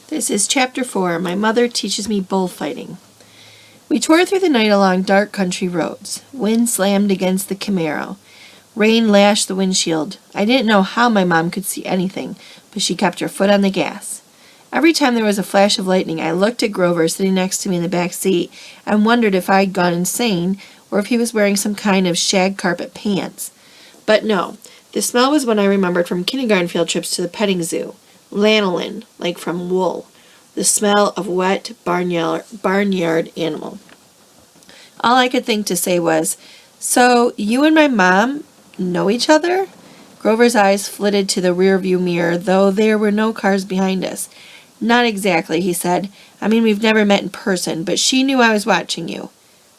This is Chapter 4. My Mother Teaches Me Bullfighting. We tore through the night along dark country roads. Wind slammed against the Camaro. Rain lashed the windshield. I didn't know how my mom could see anything, but she kept her foot on the gas. Every time there was a flash of lightning, I looked at Grover sitting next to me in the back seat and wondered if I had gone insane or if he was wearing some kind of shag carpet pants. But no, the smell was one I remembered from kindergarten field trips to the petting zoo. Lanolin, like from wool. The smell of wet barnyard animal. All I could think to say was, "So you and my mom know each other?" Grover's eyes flitted to the rearview mirror, though there were no cars behind us. "Not exactly," he said. "I mean, we've never met in person, but she knew I was watching you."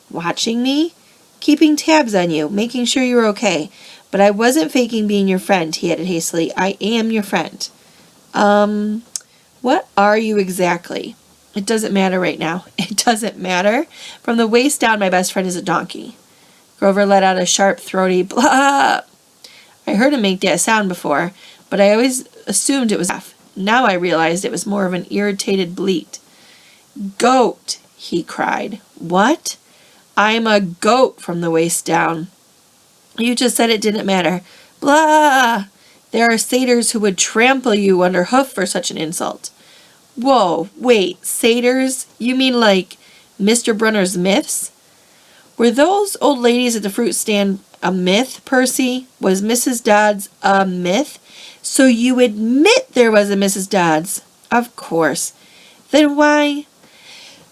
"Watching me?" "Keeping tabs on you, making sure you were okay. But I wasn't faking being your friend," he added hastily. "I am your friend." What are you exactly?" "It doesn't matter right now." "It doesn't matter? From the waist down, my best friend is a donkey." Grover let out a sharp, throaty blah. I heard him make that sound before, but I always assumed it was laugh. Now I realized it was more of an irritated bleat. "Goat," he cried. "What?" "I'm a goat from the waist down." "You just said it didn't matter." "Blah! There are satyrs who would trample you underhoof for such an insult." "Whoa, wait, satyrs? You mean like Mr. Brunner's myths?" "Were those old ladies at the fruit stand a myth, Percy? Was Mrs. Dodds a myth?" "So you admit there was a Mrs. Dodds?" "Of course." "Then why—"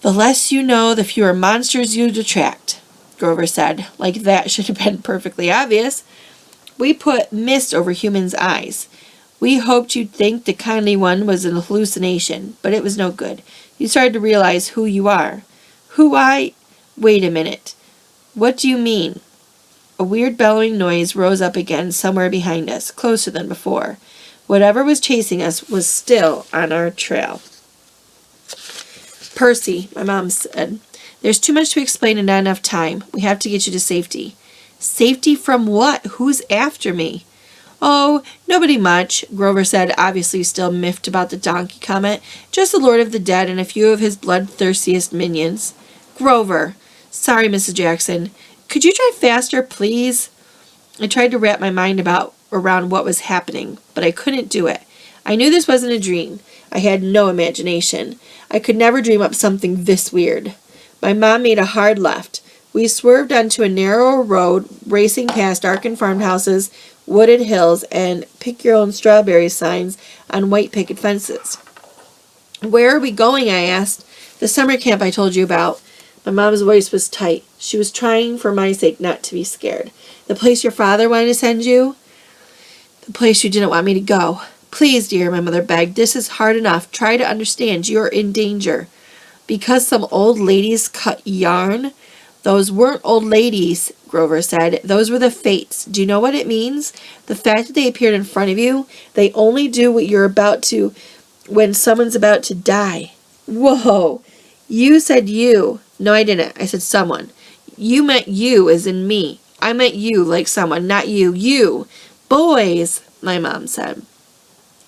"The less you know, the fewer monsters you'd attract," Grover said, like that should have been perfectly obvious. "We put mist over humans' eyes. We hoped you'd think the kindly one was an hallucination, but it was no good. You started to realize who you are." "Who I— Wait a minute. What do you mean?" A weird bellowing noise rose up again somewhere behind us, closer than before. Whatever was chasing us was still on our trail. "Percy," my mom said, "there's too much to explain and not enough time. We have to get you to safety." "Safety from what? Who's after me?" "Oh, nobody much," Grover said, obviously still miffed about the donkey comment. "Just the Lord of the Dead and a few of his bloodthirstiest minions." "Grover." "Sorry, Mrs. Jackson. Could you drive faster, please?" I tried to wrap my mind around what was happening, but I couldn't do it. I knew this wasn't a dream. I had no imagination. I could never dream up something this weird. My mom made a hard left. We swerved onto a narrow road, racing past darkened farmhouses, wooded hills, and pick-your-own-strawberry signs on white picket fences. "Where are we going?" I asked. "The summer camp I told you about." My mom's voice was tight. She was trying for my sake not to be scared. "The place your father wanted to send you?" "The place you didn't want me to go." "Please, dear," my mother begged. "This is hard enough. Try to understand. You're in danger." "Because some old ladies cut yarn?" "Those weren't old ladies," Grover said. "Those were the fates. Do you know what it means? The fact that they appeared in front of you, they only do what you're about to when someone's about to die." "Whoa! You said you." "No, I didn't. I said someone." "You meant you as in me." "I meant you like someone, not you. You." "Boys," my mom said.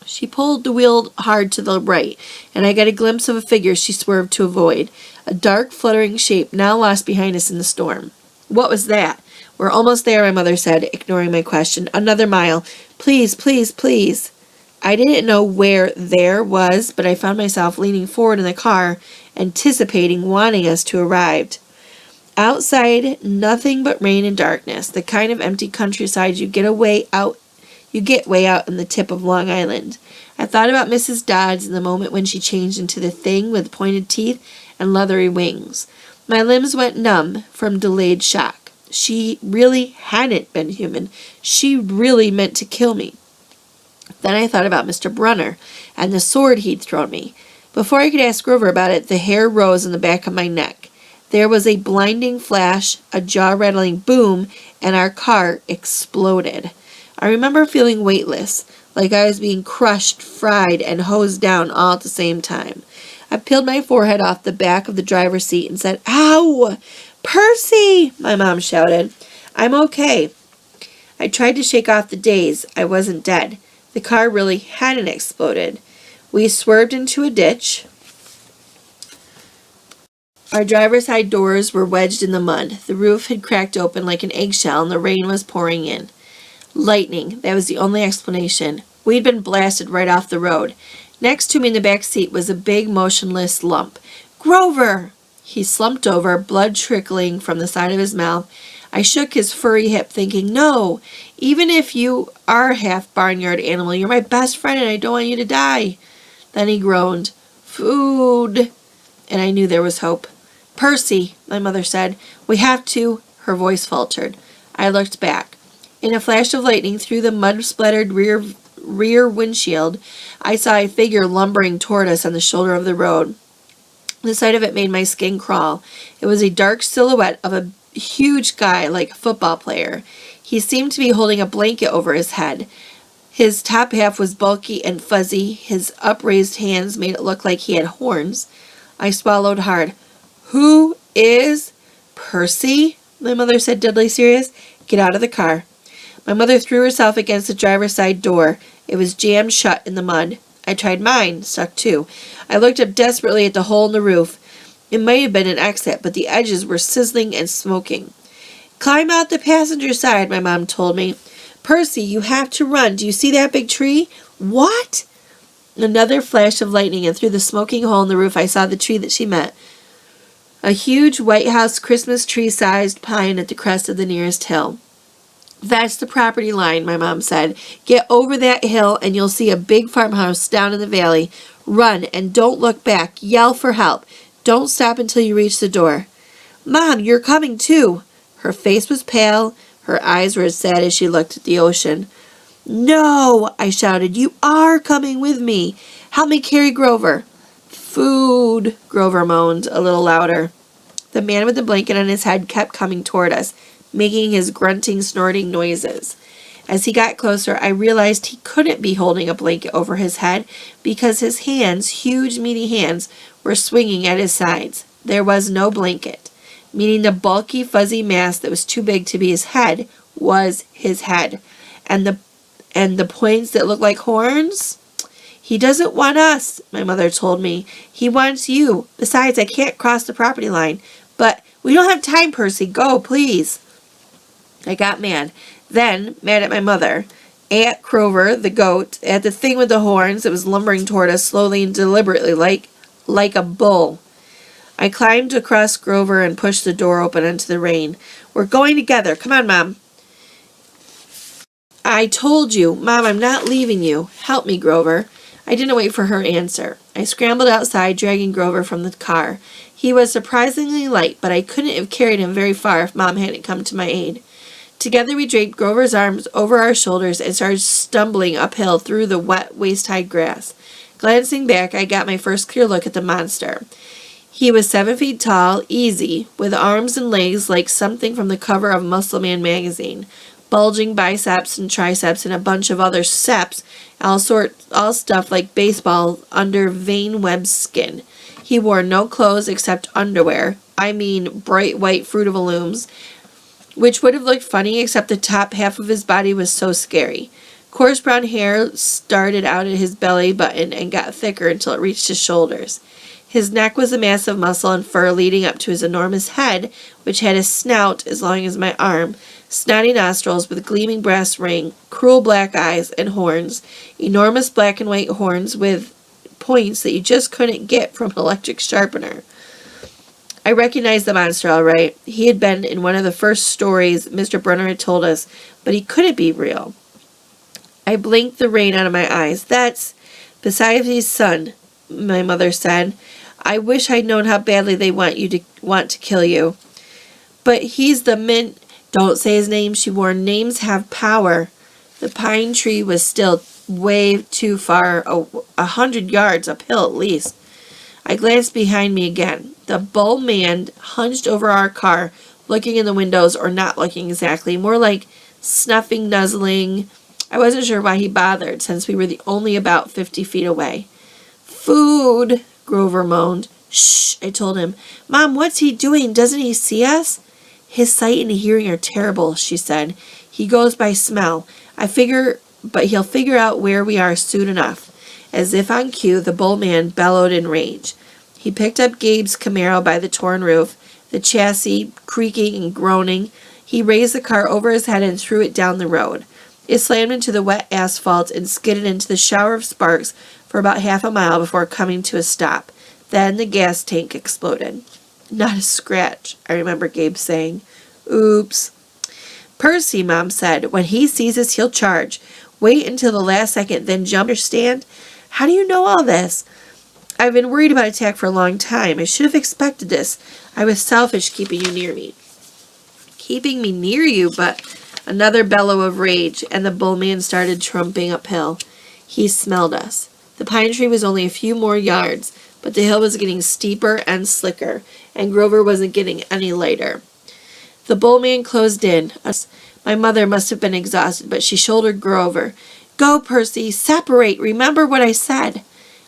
She pulled the wheel hard to the right, and I got a glimpse of a figure she swerved to avoid, a dark, fluttering shape now lost behind us in the storm. "What was that?" "We're almost there," my mother said, ignoring my question. "Another mile. Please, please, please." I didn't know where there was, but I found myself leaning forward in the car, anticipating, wanting us to arrive. Outside, nothing but rain and darkness, the kind of empty countryside you get way out in the tip of Long Island. I thought about Mrs. Dodds in the moment when she changed into the thing with pointed teeth and leathery wings. My limbs went numb from delayed shock. She really hadn't been human. She really meant to kill me. Then I thought about Mr. Brunner and the sword he'd thrown me. Before I could ask Grover about it, the hair rose on the back of my neck. There was a blinding flash, a jaw-rattling boom, and our car exploded. I remember feeling weightless, like I was being crushed, fried, and hosed down all at the same time. I peeled my forehead off the back of the driver's seat and said, "Ow! Percy!" my mom shouted. "I'm okay." I tried to shake off the daze. I wasn't dead. The car really hadn't exploded. We swerved into a ditch. Our driver's side doors were wedged in the mud. The roof had cracked open like an eggshell and the rain was pouring in. Lightning, that was the only explanation. We'd been blasted right off the road. Next to me in the back seat was a big motionless lump. Grover! He slumped over, blood trickling from the side of his mouth. I shook his furry hip, thinking, no, even if you are half barnyard animal, you're my best friend and I don't want you to die. Then he groaned, food, and I knew there was hope. Percy, my mother said, we have to. Her voice faltered. I looked back. In a flash of lightning through the mud-splattered rear windshield, I saw a figure lumbering toward us on the shoulder of the road. The sight of it made my skin crawl. It was a dark silhouette of a huge guy like a football player. He seemed to be holding a blanket over his head. His top half was bulky and fuzzy. His upraised hands made it look like he had horns. I swallowed hard. Who is Percy? My mother said, deadly serious. Get out of the car. My mother threw herself against the driver's side door. It was jammed shut in the mud. I tried mine, stuck too. I looked up desperately at the hole in the roof. It might have been an exit, but the edges were sizzling and smoking. Climb out the passenger side, my mom told me. Percy, you have to run. Do you see that big tree? What? Another flash of lightning, and through the smoking hole in the roof I saw the tree that she meant. A huge White House Christmas tree-sized pine at the crest of the nearest hill. That's the property line, my mom said. Get over that hill and you'll see a big farmhouse down in the valley. Run and don't look back. Yell for help. Don't stop until you reach the door. Mom, you're coming too. Her face was pale. Her eyes were as sad as she looked at the ocean. No, I shouted. You are coming with me. Help me carry Grover. Food, Grover moaned a little louder. The man with the blanket on his head kept coming toward us, making his grunting, snorting noises. As he got closer, I realized he couldn't be holding a blanket over his head because his hands, huge meaty hands, were swinging at his sides. There was no blanket, meaning the bulky, fuzzy mass that was too big to be his head was his head. And the points that looked like horns? He doesn't want us, my mother told me. He wants you. Besides, I can't cross the property line. But we don't have time, Percy. Go, please. I got mad. Then, mad at my mother. At Grover, the goat, at the thing with the horns that was lumbering toward us slowly and deliberately like a bull. I climbed across Grover and pushed the door open into the rain. We're going together. Come on, Mom. I told you. Mom, I'm not leaving you. Help me, Grover. I didn't wait for her answer. I scrambled outside, dragging Grover from the car. He was surprisingly light, but I couldn't have carried him very far if Mom hadn't come to my aid. Together we draped Grover's arms over our shoulders and started stumbling uphill through the wet, waist-high grass. Glancing back, I got my first clear look at the monster. He was 7 feet tall, easy, with arms and legs like something from the cover of Muscle Man magazine, bulging biceps and triceps and a bunch of other seps, all stuffed like baseball under vein-webbed skin. He wore no clothes except underwear. I mean bright white Fruit of the Looms, which would have looked funny except the top half of his body was so scary. Coarse brown hair started out at his belly button and got thicker until it reached his shoulders. His neck was a mass of muscle and fur leading up to his enormous head, which had a snout as long as my arm, snotty nostrils with gleaming brass ring, cruel black eyes, and horns, enormous black and white horns with points that you just couldn't get from an electric sharpener. I recognized the monster all right. He had been in one of the first stories Mr. Brunner had told us, but he couldn't be real. I blinked the rain out of my eyes. That's Besides son, my mother said. I wish I'd known how badly they want to kill you. But he's the Don't say his name, she warned. Names have power. The pine tree was still way too far, 100 yards uphill at least. I glanced behind me again. The bull man hunched over our car, looking in the windows, or not looking exactly, more like snuffing, nuzzling. I wasn't sure why he bothered, since we were only about 50 feet away. Food, Grover moaned. Shh, I told him. Mom, what's he doing? Doesn't he see us? His sight and hearing are terrible, she said. He goes by smell. But he'll figure out where we are soon enough. As if on cue, the bull man bellowed in rage. He picked up Gabe's Camaro by the torn roof, the chassis creaking and groaning. He raised the car over his head and threw it down the road. It slammed into the wet asphalt and skidded into the shower of sparks for about half a mile before coming to a stop. Then the gas tank exploded. Not a scratch, I remember Gabe saying. Oops. Percy, Mom said, when he sees us, he'll charge. Wait until the last second, then jump. Understand? How do you know all this? I've been worried about attack for a long time. I should have expected this. I was selfish keeping you near me. Keeping me near you, but another bellow of rage, and the bull man started trumping uphill. He smelled us. The pine tree was only a few more yards, but the hill was getting steeper and slicker, and Grover wasn't getting any lighter. The bull man closed in. My mother must have been exhausted, but she shouldered Grover. Go, Percy, separate. Remember what I said.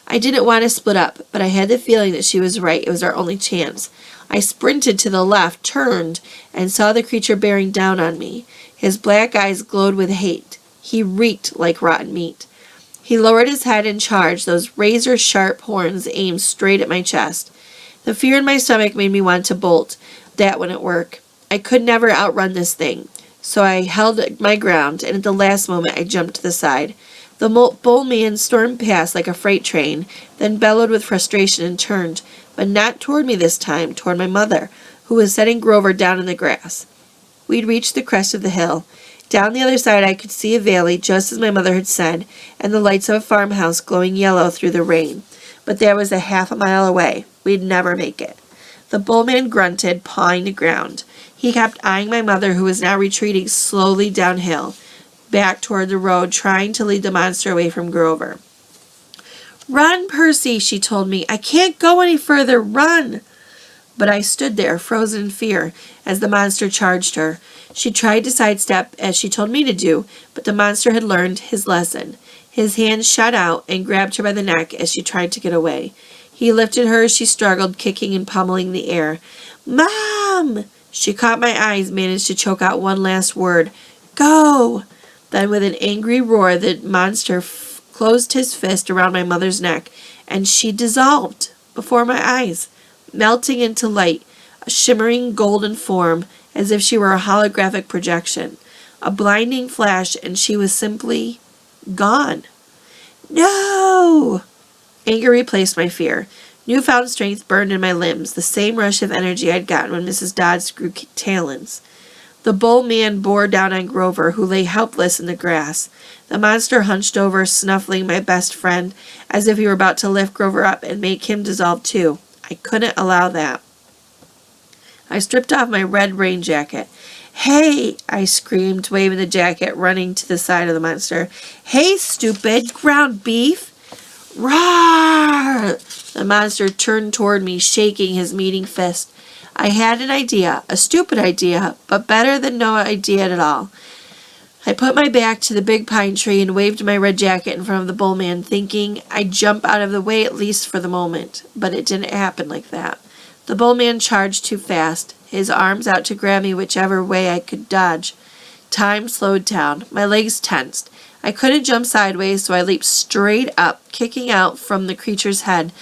I didn't want to split up, but I had the feeling that she was right. It was our only chance. I sprinted to the left, turned, and saw the creature bearing down on me. His black eyes glowed with hate. He reeked like rotten meat. He lowered his head and charged, those razor-sharp horns aimed straight at my chest. The fear in my stomach made me want to bolt. That wouldn't work. I could never outrun this thing. So I held my ground, and at the last moment I jumped to the side. The bull man stormed past like a freight train, then bellowed with frustration and turned, but not toward me this time, toward my mother, who was setting Grover down in the grass. We'd reached the crest of the hill. Down the other side I could see a valley, just as my mother had said, and the lights of a farmhouse glowing yellow through the rain. But that was a half a mile away. We'd never make it. The bull man grunted, pawing the ground. He kept eyeing my mother, who was now retreating slowly downhill, back toward the road, trying to lead the monster away from Grover. Run, Percy, she told me. I can't go any further. Run. But I stood there, frozen in fear, as the monster charged her. She tried to sidestep, as she told me to do, but the monster had learned his lesson. His hand shot out and grabbed her by the neck as she tried to get away. He lifted her as she struggled, kicking and pummeling the air. Mom! She caught my eyes, managed to choke out one last word. Go! Then with an angry roar, the monster closed his fist around my mother's neck, and she dissolved before my eyes, melting into light, a shimmering golden form, as if she were a holographic projection. A blinding flash, and she was simply gone. No! Anger replaced my fear. Newfound strength burned in my limbs, the same rush of energy I'd gotten when Mrs. Dodds grew talons. The bull man bore down on Grover, who lay helpless in the grass. The monster hunched over, snuffling my best friend, as if he were about to lift Grover up and make him dissolve too. I couldn't allow that. I stripped off my red rain jacket. Hey! I screamed, waving the jacket, running to the side of the monster. Hey, stupid! Ground beef! Roar! The monster turned toward me, shaking his meeting fist. I had an idea, a stupid idea, but better than no idea at all. I put my back to the big pine tree and waved my red jacket in front of the bull man, thinking I'd jump out of the way at least for the moment. But it didn't happen like that. The bull man charged too fast, his arms out to grab me whichever way I could dodge. Time slowed down. My legs tensed. I couldn't jump sideways, so I leaped straight up, kicking out from the creature's head,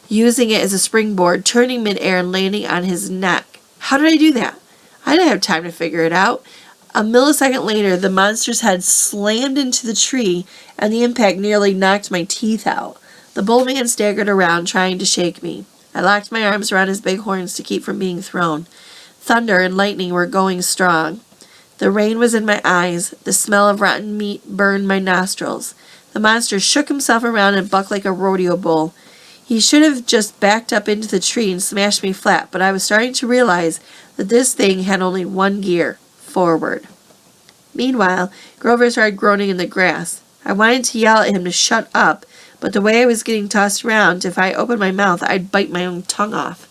using it as a springboard, turning midair and landing on his neck. How did I do that? I didn't have time to figure it out. A millisecond later, the monster's head slammed into the tree, and the impact nearly knocked my teeth out. The bull man staggered around, trying to shake me. I locked my arms around his big horns to keep from being thrown. Thunder and lightning were going strong. The rain was in my eyes. The smell of rotten meat burned my nostrils. The monster shook himself around and bucked like a rodeo bull. He should have just backed up into the tree and smashed me flat, but I was starting to realize that this thing had only one gear, forward. Meanwhile, Grover started groaning in the grass. I wanted to yell at him to shut up, but the way I was getting tossed around, if I opened my mouth, I'd bite my own tongue off.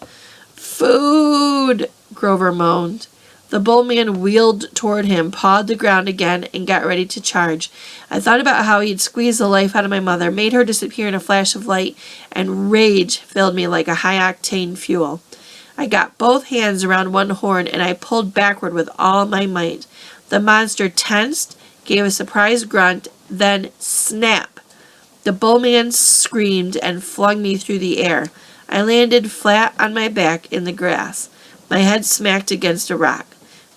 Food! Grover moaned. The bull man wheeled toward him, pawed the ground again, and got ready to charge. I thought about how he'd squeezed the life out of my mother, made her disappear in a flash of light, and rage filled me like a high-octane fuel. I got both hands around one horn, and I pulled backward with all my might. The monster tensed, gave a surprised grunt, then snap! The bullman screamed and flung me through the air. I landed flat on my back in the grass. My head smacked against a rock.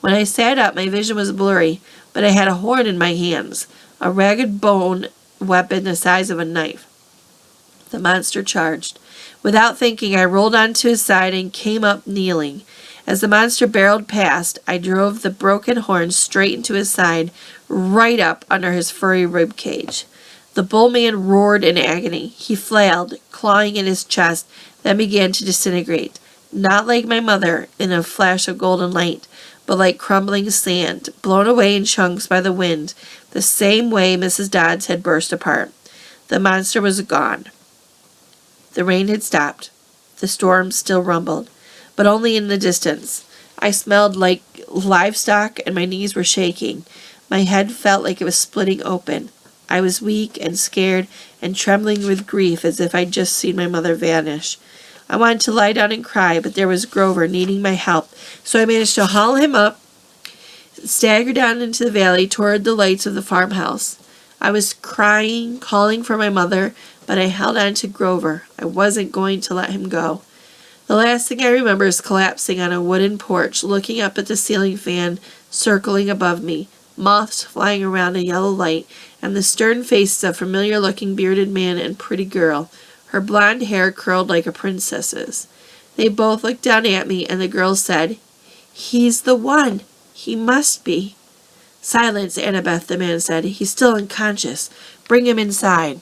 When I sat up, my vision was blurry, but I had a horn in my hands, a ragged bone weapon the size of a knife. The monster charged. Without thinking, I rolled onto his side and came up kneeling. As the monster barreled past, I drove the broken horn straight into his side, right up under his furry rib cage. The bullman roared in agony. He flailed, clawing at his chest, then began to disintegrate. Not like my mother, in a flash of golden light, but like crumbling sand, blown away in chunks by the wind, the same way Mrs. Dodds had burst apart. The monster was gone. The rain had stopped. The storm still rumbled, but only in the distance. I smelled like livestock and my knees were shaking. My head felt like it was splitting open. I was weak and scared and trembling with grief as if I'd just seen my mother vanish. I wanted to lie down and cry, but there was Grover needing my help, so I managed to haul him up, stagger down into the valley toward the lights of the farmhouse. I was crying, calling for my mother, but I held on to Grover. I wasn't going to let him go. The last thing I remember is collapsing on a wooden porch, looking up at the ceiling fan circling above me, moths flying around a yellow light, and the stern faces of familiar-looking bearded man and pretty girl, her blonde hair curled like a princess's. They both looked down at me, and the girl said, "He's the one. He must be." "Silence, Annabeth," the man said. "He's still unconscious. Bring him inside."